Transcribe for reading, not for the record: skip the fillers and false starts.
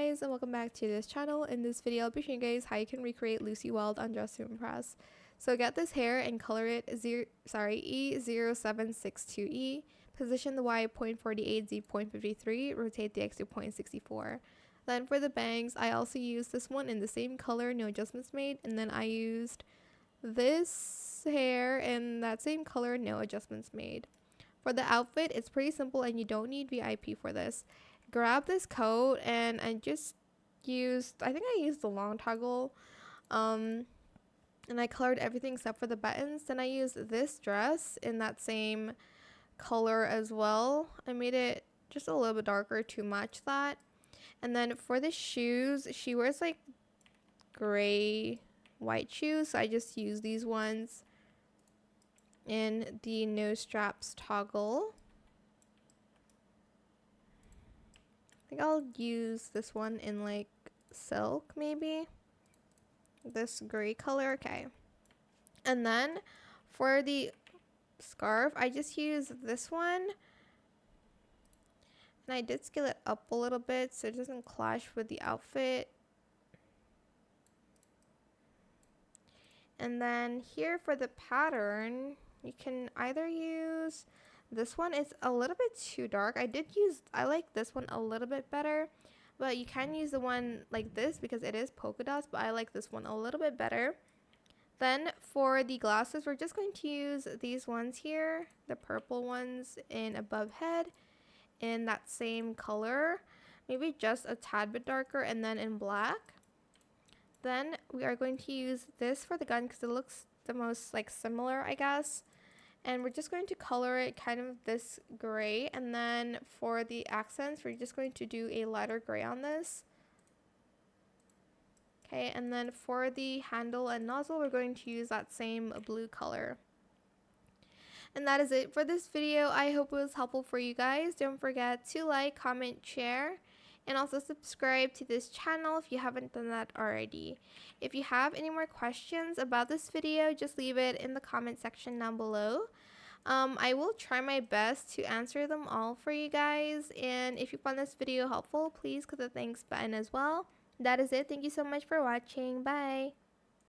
guys, and welcome back to this channel. In this video, I'll be showing you guys how you can recreate Lucy Wilde on Dress to Impress. So get this hair and color it E0762E. Position the Y 0.48, Z 0.53, rotate the X to 0.64. Then for the bangs, I also used this one in the same color, no adjustments made. And then I used this hair in that same color, no adjustments made. For the outfit, it's pretty simple and you don't need VIP for this. Grab this coat and I think I used the long toggle, and I colored everything except for the buttons. Then I used this dress in that same color as well. I made it just a little bit darker to match that. And then for the shoes, she wears like gray white shoes, so I just used these ones in the no straps toggle. I think I'll use this one in like silk, maybe this gray color. Okay, and then for the scarf, I just used this one, and I did scale it up a little bit so it doesn't clash with the outfit. And then here for the pattern, you can either use this one. It's a little bit too dark. I like this one a little bit better, but you can use the one like this because it is polka dots, but I like this one a little bit better. Then for the glasses, we're just going to use these ones here, the purple ones in above head in that same color, maybe just a tad bit darker, and then in black. Then we are going to use this for the gun because it looks the most like similar, I guess. And we're just going to color it kind of this gray. And then for the accents, we're just going to do a lighter gray on this. Okay, and then for the handle and nozzle, we're going to use that same blue color. And that is it for this video. I hope it was helpful for you guys. Don't forget to like, comment, share, and also subscribe to this channel if you haven't done that already. If you have any more questions about this video, just leave it in the comment section down below. I will try my best to answer them all for you guys. And if you found this video helpful, please click the thanks button as well. That is it. Thank you so much for watching. Bye.